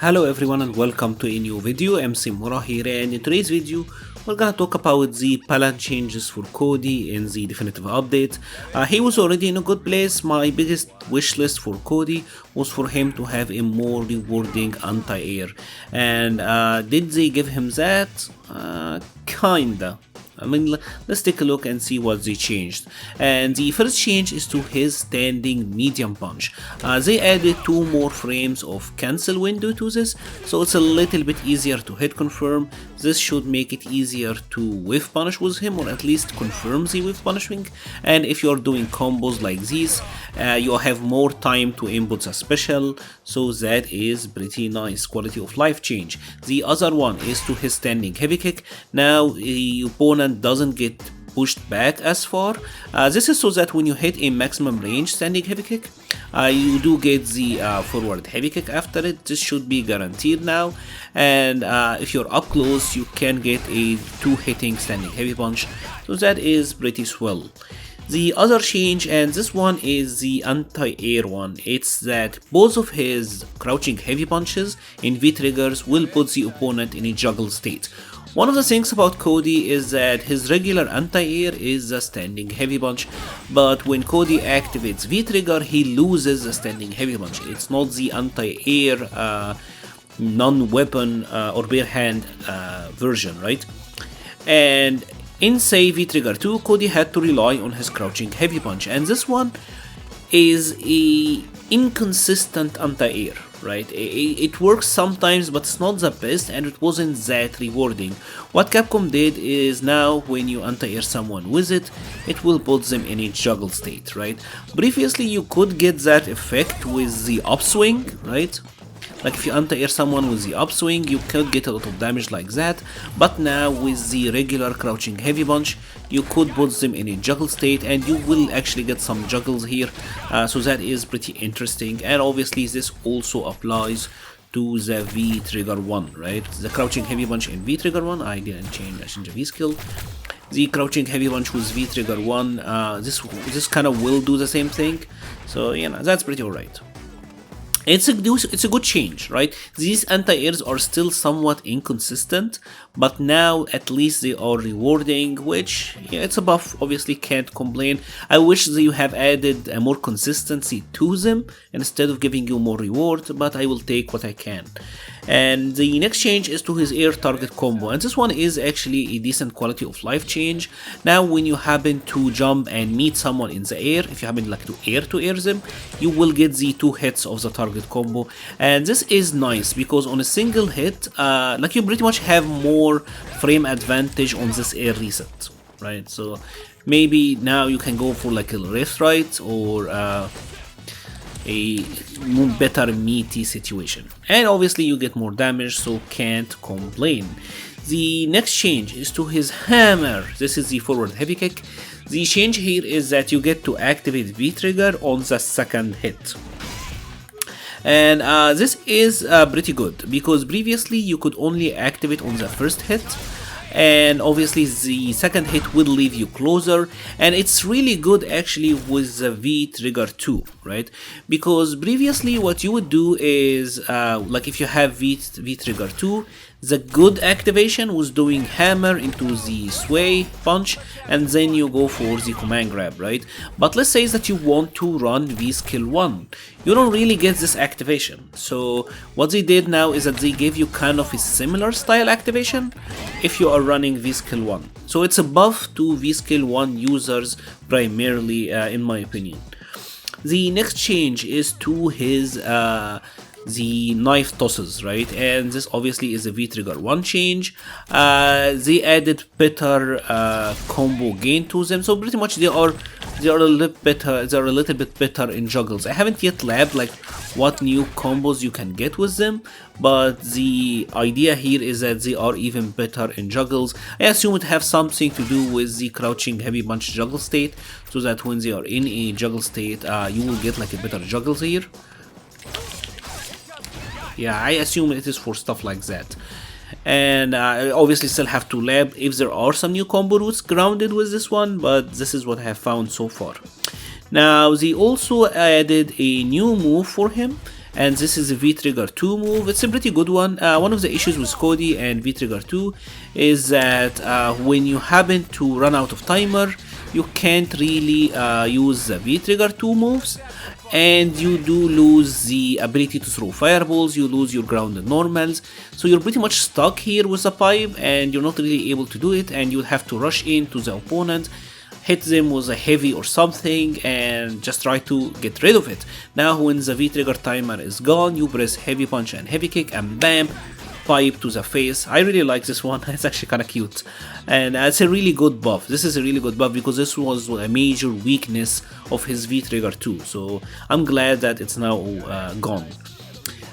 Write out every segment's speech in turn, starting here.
Hello everyone and welcome to a new video. MC-Mura here, and in today's video we're gonna talk about the balance changes for Cody in the definitive update. He was already in a good place. My biggest wish list for Cody was for him to have a more rewarding anti-air, and did they give him that? Kinda. Let's take a look and see what they changed. And the first change is to his standing medium punch. They added 2 more frames of cancel window to this, so it's a little bit easier to hit confirm. This should make it easier to whiff punish with him, or at least confirm the whiff punishing. And if you're doing combos like these, you have more time to input the special, so that is pretty nice quality of life change. The other one is to his standing heavy kick. Now the opponent doesn't get pushed back as far. This is so that when you hit a maximum range standing heavy kick, you do get the forward heavy kick after it. This should be guaranteed now, and if you're up close you can get a 2 hitting standing heavy punch, so that is pretty swell. The other change, and this one is the anti-air one, it's that both of his crouching heavy punches in Vtriggers will put the opponent in a juggle state. One of the things about Cody is that his regular anti-air is a standing heavy punch, but when Cody activates Vtrigger he loses the standing heavy punch. It's not the anti-air non-weapon or bare hand version, right? And in say Vtrigger 2, Cody had to rely on his crouching heavy punch, and this one is a inconsistent anti-air, right? It works sometimes, but it's not the best, and it wasn't that rewarding. What Capcom did is now when you anti-air someone with it, it will put them in a juggle state, right? Previously you could get that effect with the upswing, right? Like if you anti-air someone with the upswing, you could get a lot of damage like that, but now with the regular crouching heavy punch, you could put them in a juggle state, and you will actually get some juggles here, so that is pretty interesting. And obviously this also applies to the Vtrigger 1, right? The crouching heavy punch in Vtrigger 1, I didn't change the V skill. The crouching heavy punch with Vtrigger 1, this kind of will do the same thing, so you know, that's pretty alright. It's a good change, right? These anti-airs are still somewhat inconsistent, but now at least they are rewarding, which, yeah, it's a buff, obviously can't complain. I wish that you have added more consistency to them instead of giving you more reward, but I will take what I can. And the next change is to his air target combo, and this one is actually a decent quality of life change. Now when you happen to jump and meet someone in the air, if you happen like to air them, you will get the 2 hits of the target combo, and this is nice because on a single hit, like you pretty much have more frame advantage on this air reset, right? So maybe now you can go for like a rift right, or a better meaty situation, and obviously you get more damage, so can't complain. The next change is to his hammer. This is the forward heavy kick. The change here is that you get to activate Vtrigger on the second hit, and this is pretty good because previously you could only activate on the first hit, and obviously the second hit will leave you closer, and it's really good actually with the Vtrigger 2, right? Because previously what you would do is like if you have Vtrigger 2, the good activation was doing hammer into the sway punch and then you go for the command grab, right? But let's say that you want to run V skill 1, you don't really get this activation. So what they did now is that they gave you kind of a similar style activation if you are running V skill 1. So it's a buff to V skill 1 users primarily, in my opinion. The next change is to his the knife tosses, right? And this obviously is a Vtrigger 1 change. They added better combo gain to them, so pretty much they are a little bit better in juggles. I haven't yet labbed like what new combos you can get with them, but the idea here is that they are even better in juggles. I assume it has something to do with the crouching heavy punch juggle state, so that when they are in a juggle state, you will get like a better juggles here. Yeah, I assume it is for stuff like that. And I obviously still have to lab if there are some new combo routes grounded with this one, but this is what I have found so far. Now they also added a new move for him, and this is a Vtrigger 2 move. It's a pretty good one. One of the issues with Cody and Vtrigger 2 is that when you happen to run out of timer, you can't really use the Vtrigger 2 moves, and you do lose the ability to throw fireballs, you lose your grounded normals, so you're pretty much stuck here with the pipe and you're not really able to do it, and you'll have to rush into the opponent, hit them with a heavy or something, and just try to get rid of it. Now when the Vtrigger timer is gone, you press heavy punch and heavy kick and bam, pipe to the face. I really like this one. It's actually kind of cute, and it's a really good buff. This is a really good buff because this was a major weakness of his Vtrigger 2, so I'm glad that it's now gone.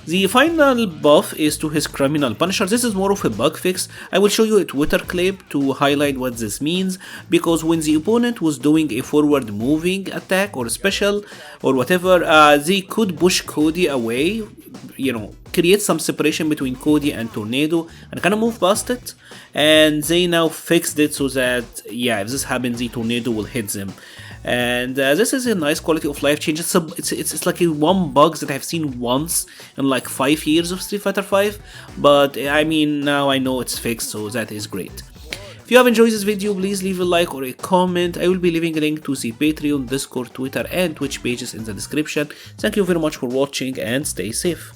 The final buff is to his Criminal Punisher. This is more of a bug fix. I will show you a Twitter clip to highlight what this means, because when the opponent was doing a forward moving attack or special or whatever, they could push Cody away, you know, create some separation between Cody and Tornado and kind of move past it, and they now fixed it so that, yeah, if this happens, the Tornado will hit them. And this is a nice quality of life change. It's like a one bug that I've seen once in like 5 years of Street Fighter 5, but I mean, now I know it's fixed, so that is great. If you have enjoyed this video, please leave a like or a comment. I will be leaving a link to the Patreon, Discord, Twitter and Twitch pages in the description. Thank you very much for watching and stay safe.